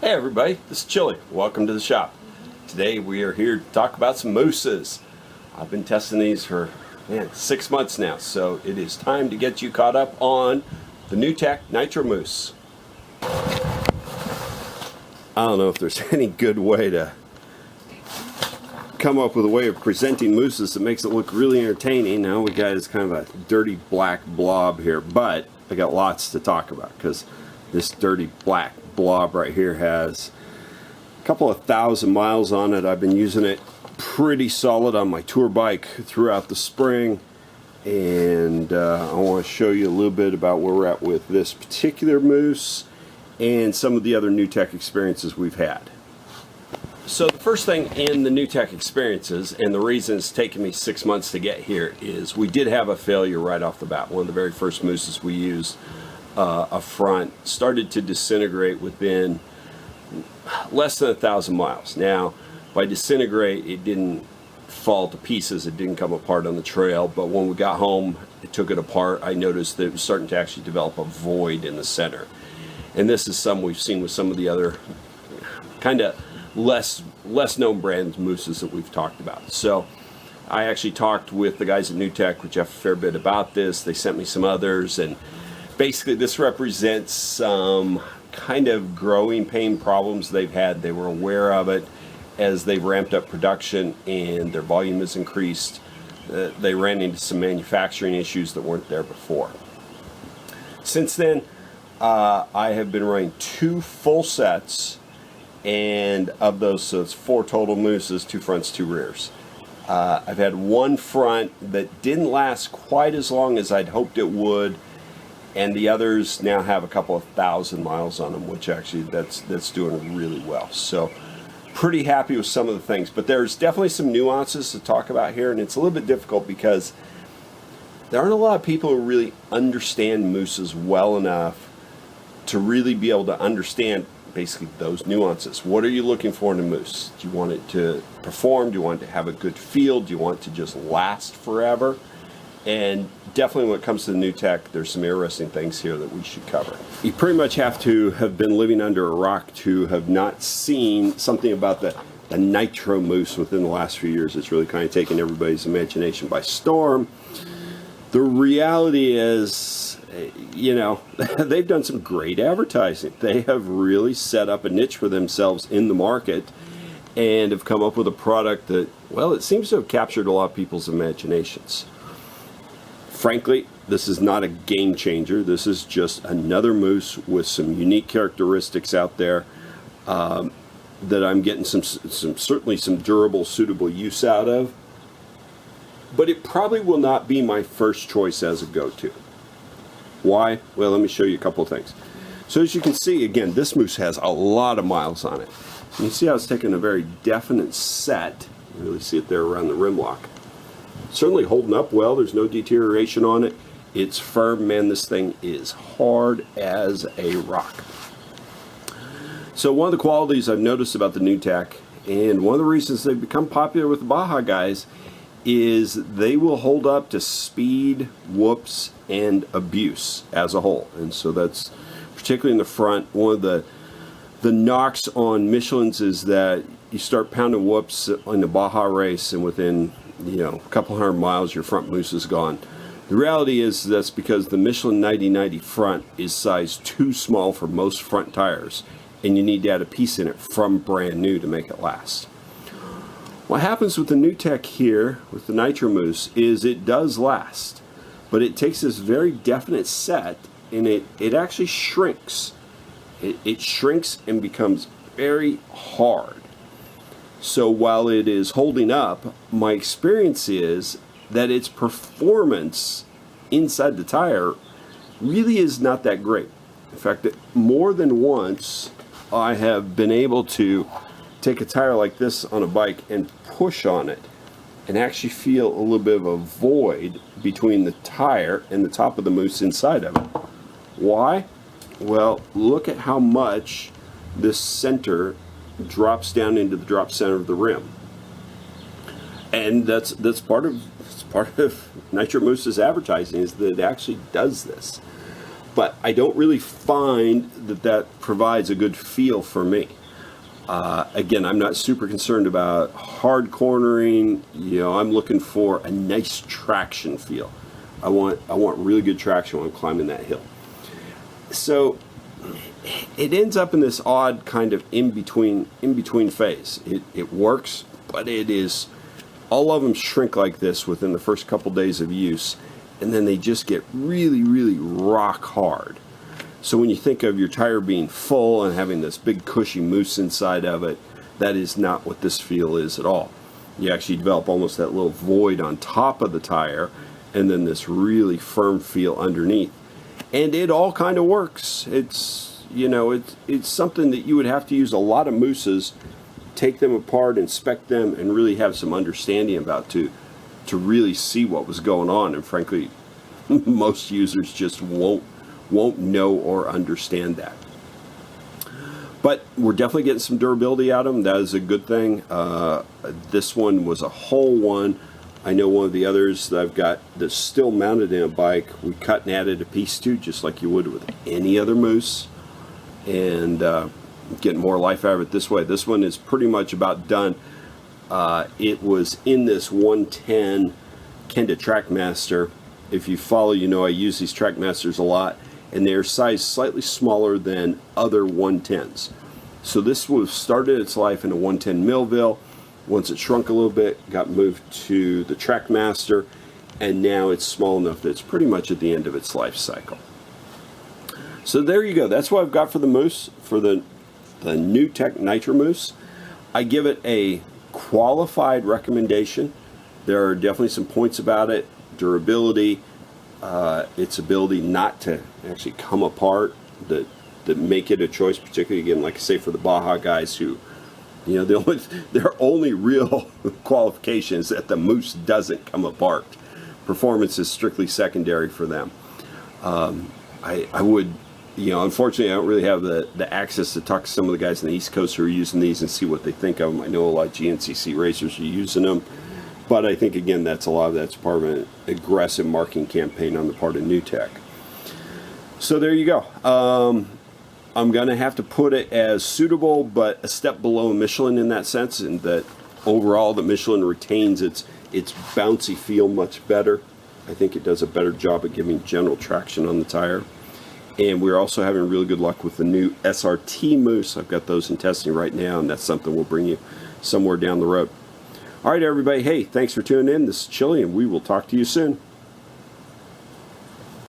Hey everybody, this is Chili. Welcome to the shop. Today we are here to talk about some mousses. I've been testing these for 6 months now, so it is time to get you caught up on the NewTek Nitro Mousse. I don't know if there's any good way to come up with a way of presenting mousses that makes it look really entertaining. Now we got this kind of a dirty black blob here, but I got lots to talk about because this dirty black blob right here has a couple of thousand miles on it. I've been using it pretty solid on my tour bike throughout the spring, and I want to show you a little bit about where we're at with this particular mousse and some of the other NewTek experiences we've had. So the first thing in the NewTek experiences, and the reason it's taken me 6 months to get here, is we did have a failure right off the bat. One of the very first mousses we used, a front, started to disintegrate within less than 1,000 miles. Now, by disintegrate, it didn't fall to pieces, it didn't come apart on the trail, but when we got home, it took it apart. I noticed that it was starting to actually develop a void in the center. And this is some we've seen with some of the other kind of less known brand mousses that we've talked about. So I actually talked with the guys at NewTek, which have a fair bit about this. They sent me some others, and basically this represents some kind of growing pain problems they've had. They were aware of it as they ramped up production and their volume has increased. They ran into some manufacturing issues that weren't there before. Since then, I have been running 2 full sets, and of those, so it's 4 total mousses, 2 fronts, 2 rears. I've had 1 front that didn't last quite as long as I'd hoped it would, and the others now have a couple of thousand miles on them, which actually that's doing really well. So pretty happy with some of the things, but there's definitely some nuances to talk about here, and it's a little bit difficult because there aren't a lot of people who really understand mousses well enough to really be able to understand basically those nuances. What are you looking for in a mousse? Do you want it to perform? Do you want it to have a good feel? Do you want it to just last forever? And definitely when it comes to the NewTek, there's some interesting things here that we should cover. You pretty much have to have been living under a rock to have not seen something about the Nitro Mousse within the last few years. It's really kind of taken everybody's imagination by storm. The reality is, you know, they've done some great advertising. They have really set up a niche for themselves in the market and have come up with a product that, well, it seems to have captured a lot of people's imaginations. Frankly, this is not a game changer. This is just another mousse with some unique characteristics out there that I'm getting certainly some durable, suitable use out of. But it probably will not be my first choice as a go-to. Why? Well, let me show you a couple of things. So as you can see, again, this mousse has a lot of miles on it. You see how it's taken a very definite set. You really see it there around the rim lock. Certainly holding up well. There's no deterioration on it. It's firm. Man, this thing is hard as a rock. So one of the qualities I've noticed about the NewTek, and one of the reasons they've become popular with the Baja guys, is they will hold up to speed, whoops, and abuse as a whole. And so that's particularly in the front. One of the knocks on Michelin's is that you start pounding whoops in the Baja race, and within a couple hundred miles, your front mousse is gone. The reality is that's because the Michelin 9090 front is sized too small for most front tires, and you need to add a piece in it from brand new to make it last. What happens with the NewTek here, with the Nitro Mousse, is it does last, but it takes this very definite set, and it actually shrinks. It shrinks and becomes very hard. So while it is holding up, my experience is that its performance inside the tire really is not that great. In fact, more than once I have been able to take a tire like this on a bike and push on it and actually feel a little bit of a void between the tire and the top of the mousse inside of it. Why? Well, look at how much this center drops down into the drop center of the rim, and that's part of Nitro Mousse's advertising, is that it actually does this. but I don't really find that that provides a good feel for me. Again, I'm not super concerned about hard cornering. You know, I'm looking for a nice traction feel. I want really good traction when I'm climbing that hill. So it ends up in this odd kind of in between phase. It works, but it is, all of them shrink like this within the first couple days of use, and then they just get really, really rock hard. So when you think of your tire being full and having this big cushy mousse inside of it, that is not what this feel is at all. You actually develop almost that little void on top of the tire, and then this really firm feel underneath. And it all kind of works. It's, you know, it's something that you would have to use a lot of mousses, take them apart, inspect them, and really have some understanding about to really see what was going on. And frankly, most users just won't know or understand that. But we're definitely getting some durability out of them. That is a good thing. This one was a whole one. I know one of the others that I've got that's still mounted in a bike, we cut and added a piece to, just like you would with any other mousse, and getting more life out of it this way. This one is pretty much about done. It was in this 110 Kenda Trackmaster. If you follow, you know I use these Trackmasters a lot, and they're sized slightly smaller than other 110s. So this was started its life in a 110 Millville. Once it shrunk a little bit, got moved to the Trackmaster, and now it's small enough that it's pretty much at the end of its life cycle. So there you go. That's what I've got for the Mousse, for the new Tech Nitro Mousse. I give it a qualified recommendation. There are definitely some points about it. Durability, its ability not to actually come apart, that make it a choice, particularly, again, like I say, for the Baja guys who, you know, their only real qualification is that the Mousse doesn't come apart. Performance is strictly secondary for them. I would, you know, unfortunately I don't really have the access to talk to some of the guys on the East Coast who are using these and see what they think of them. I know a lot of GNCC racers are using them. But I think, again, that's part of an aggressive marketing campaign on the part of New Tech. So there you go. I'm going to have to put it as suitable, but a step below Michelin in that sense, and that overall the Michelin retains its bouncy feel much better. I think it does a better job at giving general traction on the tire. And we're also having really good luck with the new SRT Mousse. I've got those in testing right now, and that's something we'll bring you somewhere down the road. All right, everybody. Hey, thanks for tuning in. This is Chili, and we will talk to you soon.